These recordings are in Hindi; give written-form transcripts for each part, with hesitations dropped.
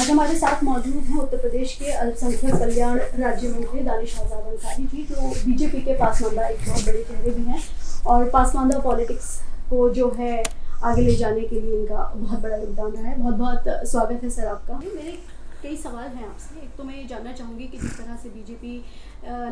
आज हमारे साथ मौजूद हैं उत्तर प्रदेश के अल्पसंख्यक कल्याण राज्य मंत्री दानिश आज़ाद अंसारी जी, जो बीजेपी के पासमानदा एक बहुत बड़े चेहरे भी हैं और पासमानदा पॉलिटिक्स को जो है आगे ले जाने के लिए इनका बहुत बड़ा योगदान रहा है। बहुत बहुत स्वागत है सर आपका। मेरे कई सवाल हैं आपसे। एक तो मैं ये जानना चाहूँगी कि जिस तरह से बीजेपी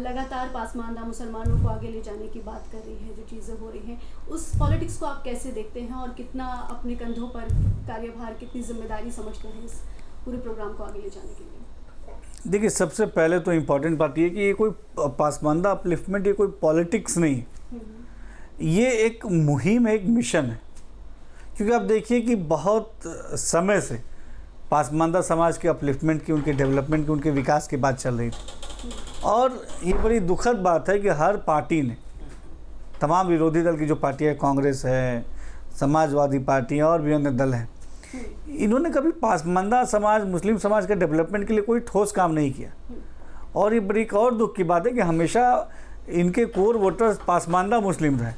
लगातार पासमानदा मुसलमानों को आगे ले जाने की बात कर रही है, जो चीज़ें हो रही हैं, उस पॉलिटिक्स को आप कैसे देखते हैं और कितना अपने कंधों पर कार्यभार, कितनी जिम्मेदारी समझते हैं इस पूरे प्रोग्राम को आगे ले जाने के लिए? देखिए, सबसे पहले तो इम्पॉर्टेंट बात ये कि ये कोई पासमानदा अपलिफ्टमेंट, ये कोई पॉलिटिक्स नहीं है, ये एक मुहिम है, एक मिशन है। क्योंकि आप देखिए कि बहुत समय से पासमानदा समाज के अपलिफ्टमेंट की, उनके डेवलपमेंट की, उनके विकास की बात चल रही थी। और ये बड़ी दुखद बात है कि हर पार्टी ने, तमाम विरोधी दल की जो पार्टियाँ, कांग्रेस है, समाजवादी पार्टियाँ और भी अन्य दल हैं, इन्होंने कभी पासमानदा समाज, मुस्लिम समाज के डेवलपमेंट के लिए कोई ठोस काम नहीं किया। और ये बड़ी एक और दुख की बात है कि हमेशा इनके कोर वोटर्स पासमानदा मुस्लिम रहे,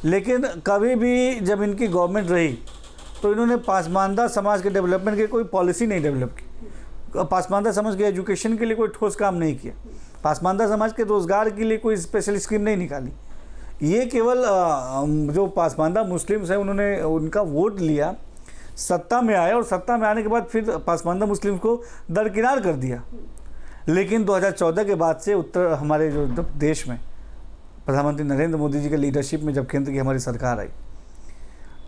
लेकिन कभी भी जब इनकी गवर्नमेंट रही तो इन्होंने पासमानदा समाज के डेवलपमेंट की कोई पॉलिसी नहीं डेवलप की, पासमानदा समाज के एजुकेशन के लिए कोई ठोस काम नहीं किया, पासमानदा समाज के रोज़गार के लिए कोई स्पेशल स्कीम नहीं निकाली। ये केवल जो पासमानदा मुस्लिम्स हैं उन्होंने उनका वोट लिया, सत्ता में आए और सत्ता में आने के बाद फिर पासमानदा मुस्लिम्स को दरकिनार कर दिया। लेकिन 2014 के बाद से हमारे जो देश में प्रधानमंत्री नरेंद्र मोदी जी के लीडरशिप में जब केंद्र की हमारी सरकार आई,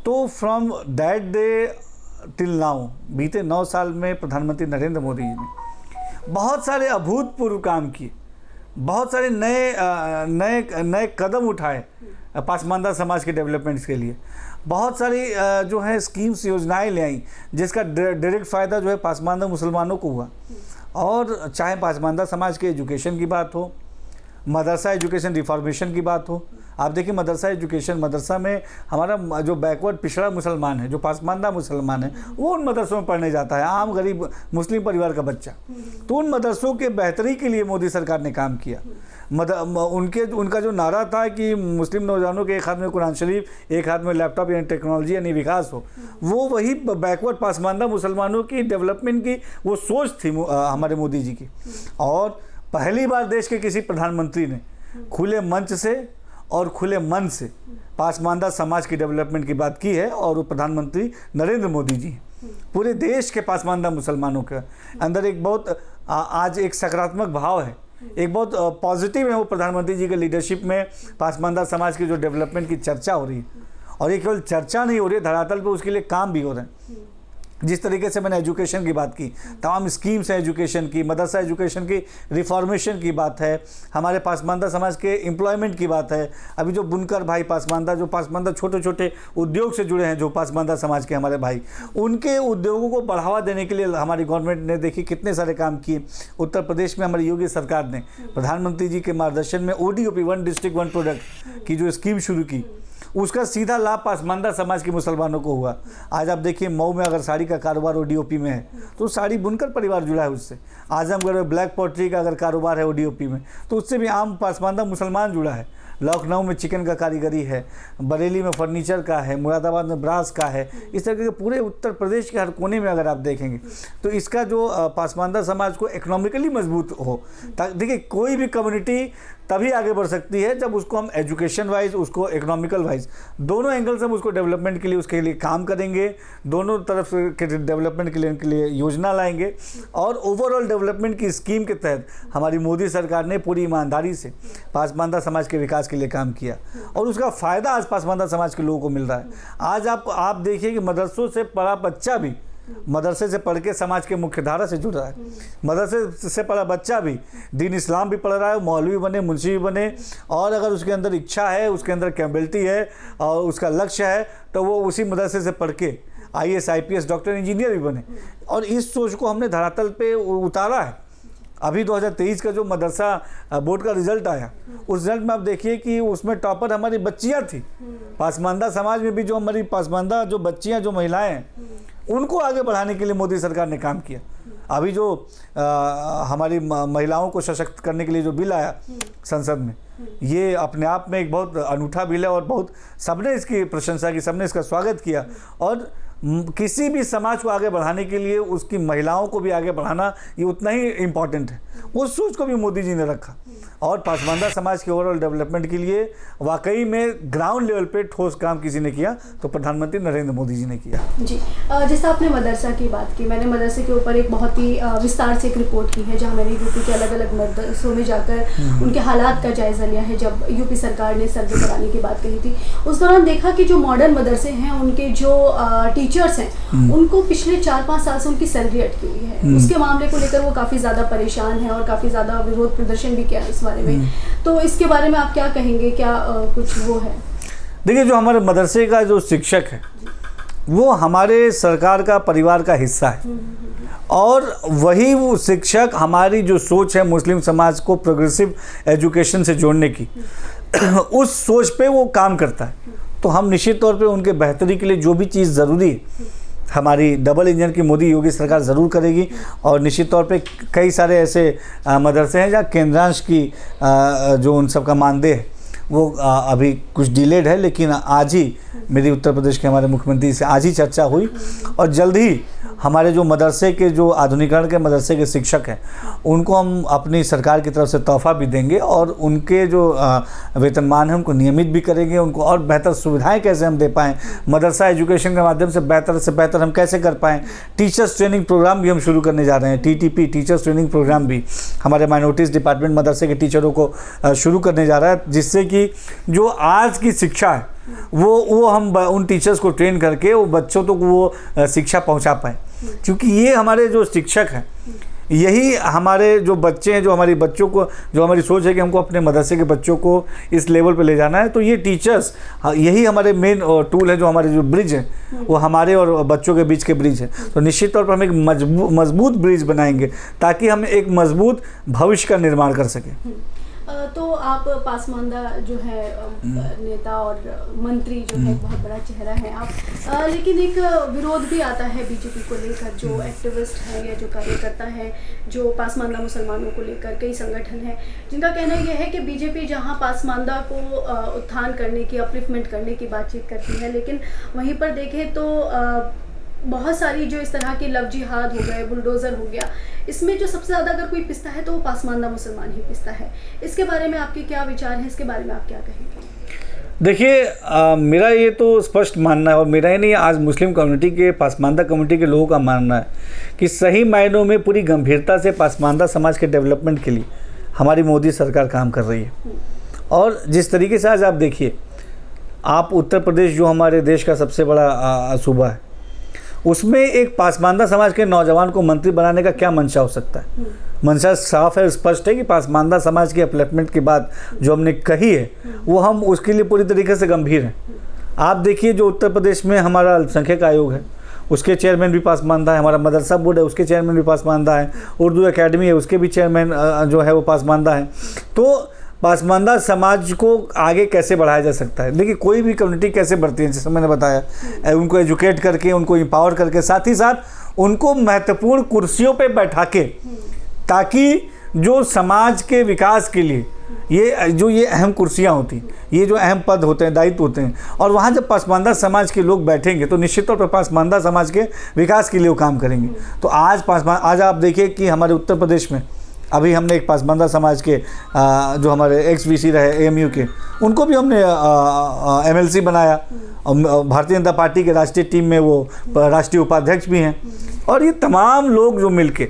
तो from that day till now, बीते 9 साल में प्रधानमंत्री नरेंद्र मोदी जी ने बहुत सारे अभूतपूर्व काम किए, बहुत सारे नए कदम उठाए पासमानदा समाज के डेवलपमेंट्स के लिए, बहुत सारी जो है स्कीम्स, योजनाएं ले आई जिसका डायरेक्ट फ़ायदा जो है पासमानदा मुसलमानों को हुआ। और चाहे पासमानदा समाज के एजुकेशन की बात हो, मदरसा एजुकेशन रिफॉर्मेशन की बात हो, आप देखिए मदरसा एजुकेशन, मदरसा में हमारा जो बैकवर्ड पिछड़ा मुसलमान है, जो पासमानदा मुसलमान है, वो उन मदरसों में पढ़ने जाता है, आम गरीब मुस्लिम परिवार का बच्चा। तो उन मदरसों के बेहतरी के लिए मोदी सरकार ने काम किया। उनका जो नारा था कि मुस्लिम नौजवानों के एक हाथ में कुरान शरीफ, एक हाथ में लैपटॉप, यानी टेक्नोलॉजी यानी विकास हो, वो वही बैकवर्ड पासमानदा मुसलमानों की डेवलपमेंट की वो सोच थी हमारे मोदी जी की। और पहली बार देश के किसी प्रधानमंत्री ने खुले मंच से और खुले मन से पासमानदा समाज की डेवलपमेंट की बात की है, और वो प्रधानमंत्री नरेंद्र मोदी जी हैं। पूरे देश के पासमानदा मुसलमानों के अंदर एक बहुत आज एक सकारात्मक भाव है, एक बहुत पॉजिटिव है वो प्रधानमंत्री जी के लीडरशिप में पासमानदा समाज की जो डेवलपमेंट की चर्चा हो रही है। और ये केवल चर्चा नहीं हो रही है, धरातल पे उसके लिए काम भी हो रहे हैं। जिस तरीके से मैंने एजुकेशन की बात की, तमाम स्कीम्स हैं एजुकेशन की, मदरसा एजुकेशन की रिफॉर्मेशन की बात है, हमारे पासमानदा समाज के एम्प्लॉयमेंट की बात है। अभी जो बुनकर भाई पासमानदा, जो पासमानदा छोटे छोटे उद्योग से जुड़े हैं, जो पासमानदा समाज के हमारे भाई, उनके उद्योगों को बढ़ावा देने के लिए हमारी गवर्नमेंट ने देखिए कितने सारे काम किए। उत्तर प्रदेश में हमारी योगी सरकार ने प्रधानमंत्री जी के मार्गदर्शन में ODOP, 1 डिस्ट्रिक्ट 1 प्रोडक्ट की जो स्कीम शुरू की, उसका सीधा लाभ पासमानदा समाज के मुसलमानों को हुआ। आज आप देखिए मऊ में अगर साड़ी का कारोबार ODOP में है तो साड़ी बुनकर परिवार जुड़ा है उससे। आजमगढ़ में ब्लैक पॉटरी का अगर कारोबार है ODOP में तो उससे भी आम पासमानदा मुसलमान जुड़ा है। लखनऊ में चिकन का कारीगरी है, बरेली में फर्नीचर का है, मुरादाबाद में ब्रास का है। इस तरह के पूरे उत्तर प्रदेश के हर कोने में अगर आप देखेंगे तो इसका जो पासमानदा समाज को इकोनॉमिकली मजबूत हो। देखिए, कोई भी कम्युनिटी तभी आगे बढ़ सकती है जब उसको हम एजुकेशन वाइज, उसको इकोनॉमिकल वाइज, दोनों एंगल से हम उसको डेवलपमेंट के लिए, उसके लिए काम करेंगे, दोनों तरफ के डेवलपमेंट के लिए योजना लाएंगे। और ओवरऑल डेवलपमेंट की स्कीम के तहत हमारी मोदी सरकार ने पूरी ईमानदारी से पासमानदा समाज के विकास के लिए काम किया, और उसका फ़ायदा आज पासमानदा समाज के लोगों को मिल रहा है। आज आप देखिए कि मदरसों से पढ़ा बच्चा भी मदरसे से पढ़ के समाज के मुख्य धारा से जुड़ रहा है। मदरसे से पढ़ा बच्चा भी दीन इस्लाम भी पढ़ रहा है, मौलवी बने, मुंशी भी बने, और अगर उसके अंदर इच्छा है, उसके अंदर कैपेबिलिटी है और उसका लक्ष्य है तो वो उसी मदरसे से पढ़ के IAS, IPS, डॉक्टर, इंजीनियर भी बने। और इस सोच को हमने धरातल पे उतारा है। अभी 2023 का जो मदरसा बोर्ड का रिजल्ट आया, उस रिजल्ट में आप देखिए कि उसमें टॉपर हमारी बच्चियाँ थी। पासमानदा समाज में भी जो हमारी पासमानदा जो बच्चियाँ, जो महिलाएं हैं, उनको आगे बढ़ाने के लिए मोदी सरकार ने काम किया। अभी जो हमारी महिलाओं को सशक्त करने के लिए जो बिल आया संसद में, ये अपने आप में एक बहुत अनूठा बिल है और बहुत सबने इसकी प्रशंसा की, सबने इसका स्वागत किया। और किसी भी समाज को आगे बढ़ाने के लिए उसकी महिलाओं को भी आगे बढ़ाना ये उतना ही इम्पॉर्टेंट है। उस सोच को भी मोदी जी ने रखा और पासमानदा समाज के ओवरऑल डेवलपमेंट के लिए वाकई में ग्राउंड लेवल पे ठोस काम किसी ने किया तो प्रधानमंत्री नरेंद्र मोदी जी ने किया। जी, जैसा आपने मदरसा की बात की, मैंने मदरसे के ऊपर एक बहुत ही विस्तार से एक रिपोर्ट की है, जहाँ मैंने यूपी के अलग अलग मदरसों में जाकर उनके हालात का जायज़ा लिया है। जब यूपी सरकार ने सर्वे कराने की बात कही थी, उस दौरान देखा कि जो मॉडर्न मदरसे हैं उनके जो टीचर्स हैं उनको पिछले 4-5 साल से उनकी सैलरी अटकी हुई है। उसके मामले को लेकर वो काफ़ी ज़्यादा परेशान है और काफ़ी ज़्यादा विरोध प्रदर्शन भी किया इस बारे में। तो इसके बारे में आप क्या कहेंगे, क्या कुछ वो है? देखिए, जो हमारे मदरसे का जो शिक्षक है वो हमारे सरकार का परिवार का हिस्सा है और वही वो शिक्षक हमारी जो सोच है मुस्लिम समाज को प्रोग्रेसिव एजुकेशन से जोड़ने की उस सोच पे वो काम करता है। तो हम निश्चित तौर पे उनके बेहतरी के लिए जो भी चीज़ ज़रूरी है हमारी डबल इंजन की मोदी योगी सरकार ज़रूर करेगी। और निश्चित तौर पे कई सारे ऐसे मदरसे हैं जहाँ केंद्रांश की जो उन सब का मानदेय है वो अभी कुछ डिलेड है, लेकिन आज ही मेरी उत्तर प्रदेश के हमारे मुख्यमंत्री से आज ही चर्चा हुई और जल्द ही हमारे जो मदरसे के जो आधुनिकरण के मदरसे के शिक्षक हैं उनको हम अपनी सरकार की तरफ से तोहफा भी देंगे और उनके जो वेतनमान हैं उनको नियमित भी करेंगे। उनको और बेहतर सुविधाएं कैसे हम दे पाएँ, मदरसा एजुकेशन के माध्यम से बेहतर हम कैसे कर पाएँ। टीचर्स ट्रेनिंग प्रोग्राम भी हम शुरू करने जा रहे हैं, TTP टीचर्स ट्रेनिंग प्रोग्राम भी हमारे माइनॉरिटीज़ डिपार्टमेंट मदरसे के टीचरों को शुरू करने जा रहा है, जिससे कि जो आज की शिक्षा है वो हम उन टीचर्स को ट्रेन करके वो बच्चों तक वो शिक्षा पहुंचा पाएँ। क्योंकि ये हमारे जो शिक्षक हैं यही हमारे जो बच्चे हैं, जो हमारी बच्चों को, जो हमारी सोच है कि हमको अपने मदरसे के बच्चों को इस लेवल पे ले जाना है, तो ये टीचर्स यही हमारे मेन टूल है, जो हमारे जो ब्रिज है वो हमारे और बच्चों के बीच के ब्रिज है। तो निश्चित तौर पर हम एक मजबूत ब्रिज बनाएंगे ताकि हम एक मजबूत भविष्य का निर्माण कर सकें। तो आप पासमानदा जो है नेता और मंत्री जो है बहुत बड़ा चेहरा है आप, लेकिन एक विरोध भी आता है बीजेपी को लेकर। जो एक्टिविस्ट हैं या जो कार्यकर्ता है जो पासमानदा मुसलमानों को लेकर, कई संगठन हैं जिनका कहना यह है कि बीजेपी जहां पासमानदा को उत्थान करने की, अपलिफ्टमेंट करने की बातचीत करती है, लेकिन वहीं पर देखें तो बहुत सारी जो इस तरह की लव जिहाद हो गए, बुलडोज़र हो गया, इसमें जो सबसे ज़्यादा अगर कोई पिसता है तो वो पासमानदा मुसलमान ही पिसता है। इसके बारे में आपके क्या विचार हैं, इसके बारे में आप क्या कहेंगे? देखिए, मेरा ये तो स्पष्ट मानना है और मेरा ही नहीं, आज मुस्लिम कम्युनिटी के, पासमानदा कम्युनिटी के लोगों का मानना है कि सही मायनों में पूरी गंभीरता से पासमानदा समाज के डेवलपमेंट के लिए हमारी मोदी सरकार काम कर रही है। और जिस तरीके से आज आप देखिए, आप उत्तर प्रदेश जो हमारे देश का सबसे बड़ा सूबा है, उसमें एक पासमानदा समाज के नौजवान को मंत्री बनाने का क्या मंशा हो सकता है? मंशा साफ है, स्पष्ट है कि पासमानदा समाज की अपलिफ्टमेंट की बात जो हमने कही है वो हम उसके लिए पूरी तरीके से गंभीर हैं। आप देखिए, जो उत्तर प्रदेश में हमारा अल्पसंख्यक आयोग है उसके चेयरमैन भी पासमानदा है, हमारा मदरसा बोर्ड है उसके चेयरमैन भी पासमानदा है, उर्दू अकेडमी है उसके भी चेयरमैन जो है वो पासमानदा है। तो पासमानदा समाज को आगे कैसे बढ़ाया जा सकता है? देखिए, कोई भी कम्युनिटी कैसे बढ़ती है, जैसे मैंने बताया, उनको एजुकेट करके, उनको एम्पावर करके, साथ ही साथ उनको महत्वपूर्ण कुर्सियों पे बैठा के, ताकि जो समाज के विकास के लिए ये अहम कुर्सियाँ होती, ये जो अहम पद होते हैं, दायित्व होते हैं, और वहाँ जब पासमानदा समाज के लोग बैठेंगे तो निश्चित तौर पर पासमानदा समाज के विकास के लिए वो काम करेंगे। तो आज आप देखिए कि हमारे उत्तर प्रदेश में अभी हमने एक पासमानदा समाज के जो हमारे XVC रहे AMU के, उनको भी हमने MLC बनाया और भारतीय जनता पार्टी के राष्ट्रीय टीम में वो राष्ट्रीय उपाध्यक्ष भी हैं। और ये तमाम लोग जो मिलके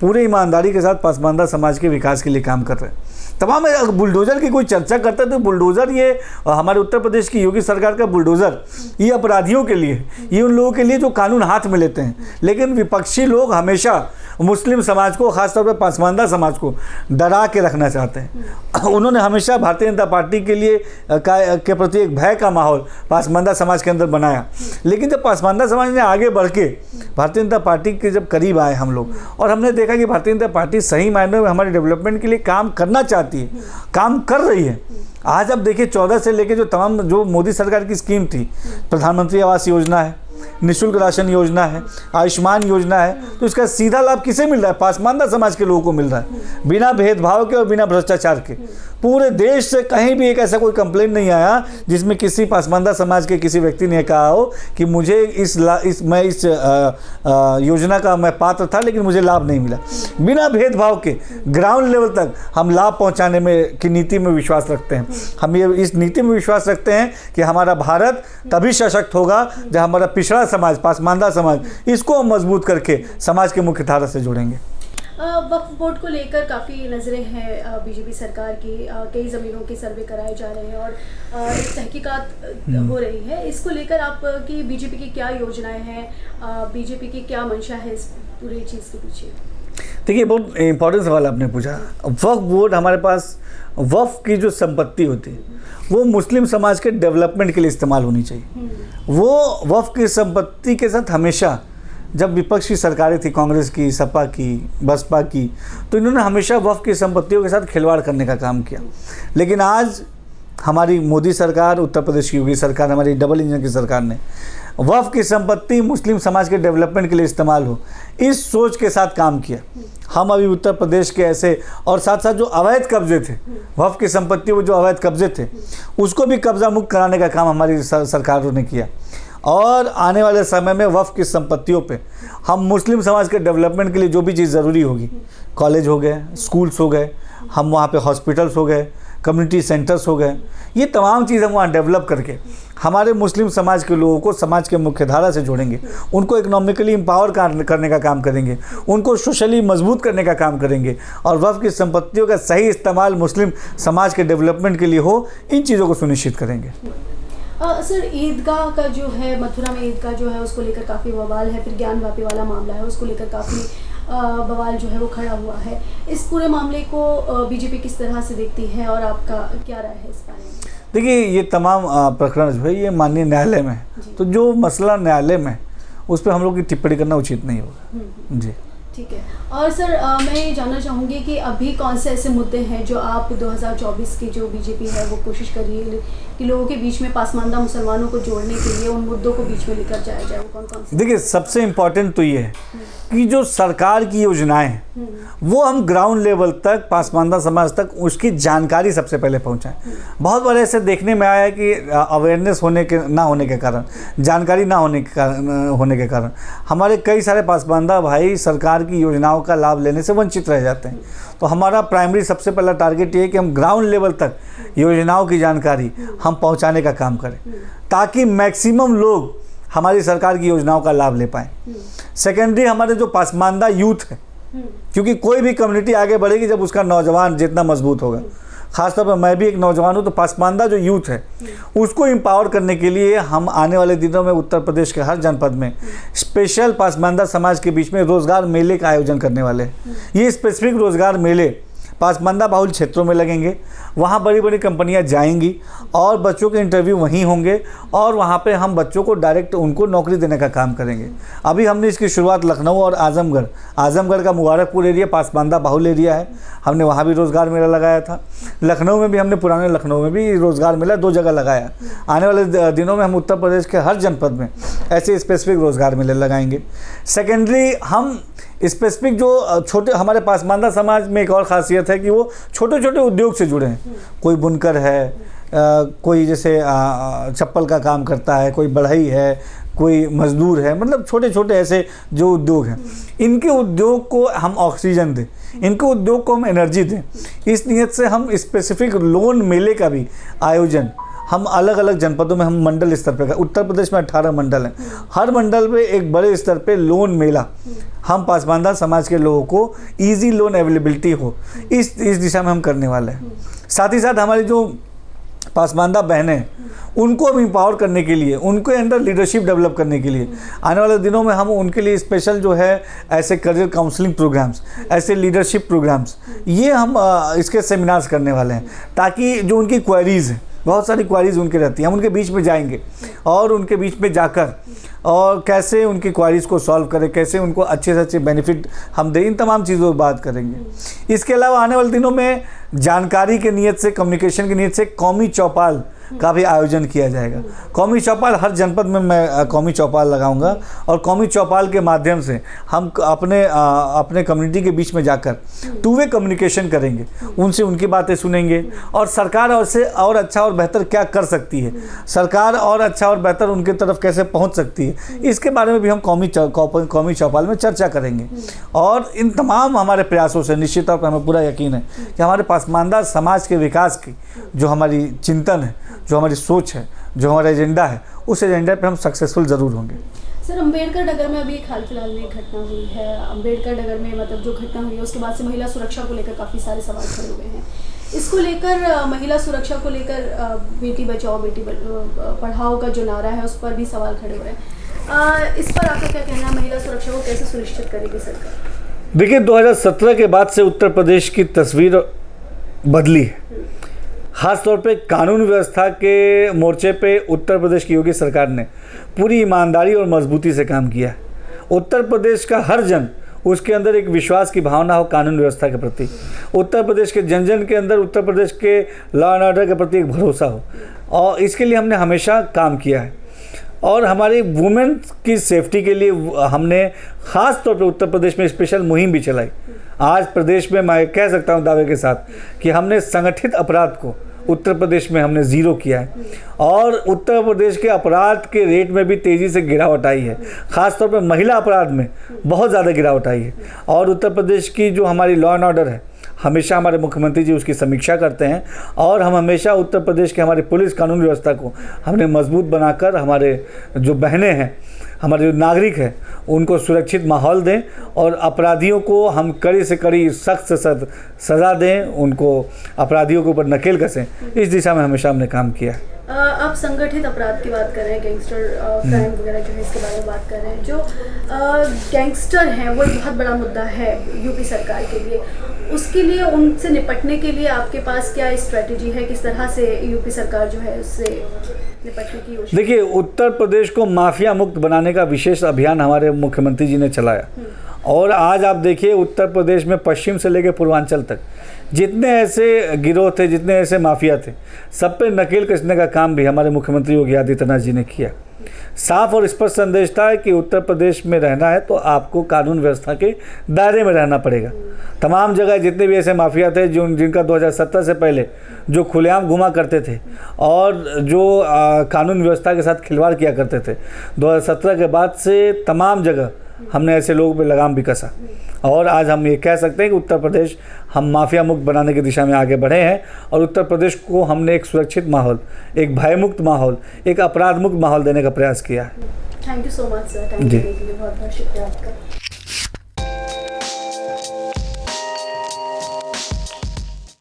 पूरे ईमानदारी के साथ पासमानदा समाज के विकास के लिए काम कर रहे हैं। तमाम बुलडोज़र की कोई चर्चा करता है तो बुलडोज़र ये हमारे उत्तर प्रदेश की योगी सरकार का बुलडोज़र ये अपराधियों के लिए, ये उन लोगों के लिए जो कानून हाथ में लेते हैं। लेकिन विपक्षी लोग हमेशा मुस्लिम समाज को, खासतौर पर पासमानदा समाज को डरा के रखना चाहते हैं। उन्होंने हमेशा भारतीय जनता पार्टी के लिए के प्रति एक भय का माहौल पासमानदा समाज के अंदर बनाया। लेकिन जब पासमानदा समाज ने आगे बढ़ के भारतीय जनता पार्टी के जब करीब आए हम लोग, और हमने देखा कि भारतीय जनता पार्टी सही मायने में हमारे डेवलपमेंट के लिए काम करना चाहती है, काम कर रही है। आज अब देखिए, 14 से लेके जो तमाम जो मोदी सरकार की स्कीम थी, प्रधानमंत्री आवास योजना है, निःशुल्क राशन योजना है, आयुष्मान योजना है, तो इसका सीधा लाभ किसे मिल रहा है? पासमानदा समाज के लोगों को मिल रहा है, बिना भेदभाव के और बिना भ्रष्टाचार के। पूरे देश से कहीं भी एक ऐसा कोई कंप्लेंट नहीं आया जिसमें किसी पासमानदा समाज के किसी व्यक्ति ने कहा हो कि मुझे इस योजना का मैं पात्र था लेकिन मुझे लाभ नहीं मिला। बिना भेदभाव के ग्राउंड लेवल तक हम लाभ पहुंचाने में की नीति में विश्वास रखते हैं। हम ये इस नीति में विश्वास रखते हैं कि हमारा भारत तभी सशक्त होगा जब हमारा पिछड़ा समाज, पासमानदा समाज, इसको हम मजबूत करके समाज के मुख्य धारा से जोड़ेंगे। वक्फ बोर्ड को लेकर काफ़ी नज़रें हैं बीजेपी सरकार की, कई ज़मीनों के सर्वे कराए जा रहे हैं और एक तहकीकात हो रही है। इसको लेकर आपकी बीजेपी की क्या योजनाएं हैं, बीजेपी की क्या मंशा है इस पूरी चीज़ के पीछे? देखिए, बहुत इम्पोर्टेंट सवाल आपने पूछा। वक्फ बोर्ड, हमारे पास वक्फ की जो संपत्ति होती है वो मुस्लिम समाज के डेवलपमेंट के लिए इस्तेमाल होनी चाहिए। वो वक्फ की संपत्ति के साथ हमेशा, जब विपक्ष की सरकारें थी, कांग्रेस की, सपा की, बसपा की, तो इन्होंने हमेशा वक्फ की संपत्तियों के साथ खिलवाड़ करने का काम किया। लेकिन आज हमारी मोदी सरकार, उत्तर प्रदेश की योगी सरकार, हमारी डबल इंजन की सरकार ने वक्फ की संपत्ति मुस्लिम समाज के डेवलपमेंट के लिए इस्तेमाल हो, इस सोच के साथ काम किया। हम अभी उत्तर प्रदेश के ऐसे, और साथ साथ जो अवैध कब्जे थे, वक्फ की संपत्ति वो जो अवैध कब्जे थे उसको भी कब्जा मुक्त कराने का काम हमारी सरकारों ने किया। और आने वाले समय में वक्फ की संपत्तियों पे हम मुस्लिम समाज के डेवलपमेंट के लिए जो भी चीज़ ज़रूरी होगी, कॉलेज हो गए, स्कूल्स हो गए, हम वहाँ पे हॉस्पिटल्स हो गए, कम्युनिटी सेंटर्स हो गए, ये तमाम चीज़ हम वहाँ डेवलप करके हमारे मुस्लिम समाज के लोगों को समाज के मुख्य धारा से जोड़ेंगे, उनको इकोनॉमिकली एम्पावर करने का काम करेंगे, उनको सोशली मजबूत करने का काम करेंगे और वक्फ की संपत्तियों का सही इस्तेमाल मुस्लिम समाज के डेवलपमेंट के लिए हो, इन चीज़ों को सुनिश्चित करेंगे। सर, ईदगाह का जो है, मथुरा में ईदगाह जो है उसको लेकर काफ़ी बवाल है, फिर ज्ञान वापी वाला मामला है, उसको लेकर काफ़ी बवाल जो है वो खड़ा हुआ है। इस पूरे मामले को बीजेपी किस तरह से देखती है और आपका क्या राय है इस बारे में? देखिए, ये तमाम प्रकरण जो है ये माननीय न्यायालय में है, तो जो मसला न्यायालय में उस पर हम लोग की टिप्पणी करना उचित नहीं होगा। जी, ठीक है। और सर, मैं ये जानना चाहूँगी कि अभी कौन से ऐसे मुद्दे हैं जो आप 2024 की जो बीजेपी है वो कोशिश कर रही है कि लोगों के बीच में पासमानदा मुसलमानों को जोड़ने के लिए उन मुद्दों को बीच में लेकर जाया जाए, वो कौन कौन से? देखिए, सबसे इम्पॉर्टेंट तो ये है कि जो सरकार की योजनाएं हैं वो हम ग्राउंड लेवल तक, पासमानदा समाज तक उसकी जानकारी सबसे पहले पहुंचाएं। बहुत बार ऐसे देखने में आया है कि अवेयरनेस ना होने के कारण, जानकारी ना होने के कारण हमारे कई सारे पासमानदा भाई सरकार की योजनाओं का लाभ लेने से वंचित रह जाते हैं। तो हमारा प्राइमरी सबसे पहला टारगेट ये है कि हम ग्राउंड लेवल तक योजनाओं की जानकारी हम पहुंचाने का काम करें ताकि मैक्सिमम लोग हमारी सरकार की योजनाओं का लाभ ले पाएँ। सेकेंडरी, हमारे जो पासमानदा यूथ है, क्योंकि कोई भी कम्युनिटी आगे बढ़ेगी जब उसका नौजवान जितना मजबूत होगा। खासतौर पर मैं भी एक नौजवान हूँ, तो पासमानदा जो यूथ है उसको एम्पावर करने के लिए हम आने वाले दिनों में उत्तर प्रदेश के हर जनपद में स्पेशल पासमानदा समाज के बीच में रोज़गार मेले का आयोजन करने वाले हैं। ये स्पेसिफिक रोज़गार मेले पासमानदा बाहुल क्षेत्रों में लगेंगे, वहाँ बड़ी बड़ी कंपनियाँ जाएंगी और बच्चों के इंटरव्यू वहीं होंगे और वहाँ पे हम बच्चों को डायरेक्ट उनको नौकरी देने का काम करेंगे। अभी हमने इसकी शुरुआत लखनऊ और आजमगढ़ का मुबारकपुर एरिया पासमानदा बाहुल एरिया है, हमने वहाँ भी रोज़गार मेला लगाया था। लखनऊ में भी हमने पुराने लखनऊ में भी रोज़गार मेला 2 जगह लगाया। आने वाले दिनों में हम उत्तर प्रदेश के हर जनपद में ऐसे स्पेसिफिक रोज़गार मेले लगाएंगे। सेकेंडरी, हम स्पेसिफिक जो छोटे, हमारे पासमानदा समाज में एक और ख़ासियत है कि वो छोटे छोटे उद्योग से जुड़े हैं। कोई बुनकर है, कोई जैसे चप्पल का काम करता है, कोई बढ़ई है, कोई मजदूर है, मतलब छोटे छोटे ऐसे जो उद्योग हैं, इनके उद्योग को हम ऑक्सीजन दें, इनके उद्योग को हम एनर्जी दें। इस नियत से हम स्पेसिफिक लोन मेले का भी आयोजन हम अलग अलग जनपदों में हम मंडल स्तर पर, उत्तर प्रदेश में 18 मंडल हैं, हर मंडल पे एक बड़े स्तर पे लोन मेला हम पासमानदा समाज के लोगों को इजी लोन अवेलेबिलिटी हो, इस दिशा में हम करने वाले हैं। साथ ही साथ हमारी जो पासमानदा बहनें, उनको हम एम्पावर करने के लिए, उनके अंदर लीडरशिप डेवलप करने के लिए आने वाले दिनों में हम उनके लिए स्पेशल जो है ऐसे करियर काउंसलिंग प्रोग्राम्स, ऐसे लीडरशिप प्रोग्राम्स, ये हम इसके सेमिनार्स करने वाले हैं ताकि जो उनकी क्वेरीज़ हैं, बहुत सारी क्वारीज़ उनके रहती हैं, हम उनके बीच में जाएंगे और उनके बीच में जाकर और कैसे उनकी क्वारीज़ को सॉल्व करें, कैसे उनको अच्छे से अच्छे बेनिफिट हम दें, इन तमाम चीज़ों पर बात करेंगे। इसके अलावा आने वाले दिनों में जानकारी के नियत से, कम्युनिकेशन की नियत से कौमी चौपाल का भी आयोजन किया जाएगा। कौमी चौपाल हर जनपद में मैं कौमी चौपाल लगाऊंगा और कौमी चौपाल के माध्यम से हम अपने कम्युनिटी के बीच में जाकर टू वे कम्युनिकेशन करेंगे, उनसे उनकी बातें सुनेंगे और सरकार और से और अच्छा और बेहतर क्या कर सकती है, सरकार और अच्छा और बेहतर उनके तरफ कैसे पहुंच सकती है, इसके बारे में भी हम कौमी चौपाल में चर्चा करेंगे। और इन तमाम हमारे प्रयासों से निश्चित तौर पर हमें पूरा यकीन है कि हमारे पासमानदा समाज के विकास की जो हमारी चिंतन है, जो हमारी सोच है, जो हमारा एजेंडा है, उस एजेंडा पर हम सक्सेसफुल ज़रूर होंगे। सर, अम्बेडकर नगर में अभी एक हाल फिलहाल में एक घटना हुई है। अम्बेडकर नगर में मतलब जो घटना हुई है उसके बाद से महिला सुरक्षा को लेकर काफ़ी सारे सवाल खड़े हुए हैं। इसको लेकर महिला सुरक्षा को लेकर बेटी बचाओ बेटी पढ़ाओ का जो नारा है उस पर भी सवाल खड़े हुए हैं। इस पर आपका क्या कहना है? महिला सुरक्षा को कैसे सुनिश्चित करेगी सरकार? देखिए, 2017 के बाद से उत्तर प्रदेश की तस्वीर बदली है। खास तौर पे कानून व्यवस्था के मोर्चे पे उत्तर प्रदेश की योगी सरकार ने पूरी ईमानदारी और मजबूती से काम किया है। उत्तर प्रदेश का हर जन, उसके अंदर एक विश्वास की भावना हो कानून व्यवस्था के प्रति, उत्तर प्रदेश के जन जन के अंदर उत्तर प्रदेश के लॉ एंड ऑर्डर के प्रति एक भरोसा हो, और इसके लिए हमने हमेशा काम किया है। और हमारी वुमेन की सेफ्टी के लिए हमने ख़ास तौर पे उत्तर प्रदेश में स्पेशल मुहिम भी चलाई। आज प्रदेश में मैं कह सकता हूं दावे के साथ कि हमने संगठित अपराध को उत्तर प्रदेश में हमने ज़ीरो किया है और उत्तर प्रदेश के अपराध के रेट में भी तेज़ी से गिरावट आई है। ख़ास तौर पर महिला अपराध में बहुत ज़्यादा गिरावट आई है। और उत्तर प्रदेश की जो हमारी लॉ एंड ऑर्डर है, हमेशा हमारे मुख्यमंत्री जी उसकी समीक्षा करते हैं और हम हमेशा उत्तर प्रदेश के हमारी पुलिस कानून व्यवस्था को हमने मजबूत बनाकर हमारे जो बहनें हैं, हमारे जो नागरिक हैं, उनको सुरक्षित माहौल दें और अपराधियों को हम कड़ी से कड़ी सख्त से सख्त सज़ा दें, उनको अपराधियों के ऊपर नकेल कसें। इस दिशा में हमेशा हमने काम किया है। आप संगठित अपराध की बात कर रहे हैं, गैंगस्टर क्राइम वगैरह जो है इसके बारे में बात कर रहे हैं। जो गैंगस्टर हैं वो एक बहुत बड़ा मुद्दा है यूपी सरकार के लिए। उसके लिए, उनसे निपटने के लिए आपके पास क्या स्ट्रेटजी है? किस तरह से यूपी सरकार जो है उससे निपटने की योजना? देखिए, उत्तर प्रदेश को माफिया मुक्त बनाने का विशेष अभियान हमारे मुख्यमंत्री जी ने चलाया और आज आप देखिए उत्तर प्रदेश में पश्चिम से लेकर पूर्वांचल तक जितने ऐसे गिरोह थे, जितने ऐसे माफिया थे, सब पे नकेल कसने का काम भी हमारे मुख्यमंत्री योगी आदित्यनाथ जी ने किया। साफ और स्पष्ट संदेश था कि उत्तर प्रदेश में रहना है तो आपको कानून व्यवस्था के दायरे में रहना पड़ेगा। तमाम जगह जितने भी ऐसे माफिया थे जिनका 2017 से पहले जो खुलेआम घुमा करते थे और जो कानून व्यवस्था के साथ खिलवाड़ किया करते थे, 2017 के बाद से तमाम जगह हमने ऐसे लोगों पे लगाम भी कसा और आज हम ये कह सकते हैं कि उत्तर प्रदेश हम माफिया मुक्त बनाने की दिशा में आगे बढ़े हैं और उत्तर प्रदेश को हमने एक सुरक्षित माहौल, एक भयमुक्त माहौल, एक अपराध मुक्त माहौल देने का प्रयास किया है। Thank you so much sir, time देने के लिए बहुत बहुत शुक्रिया आपका।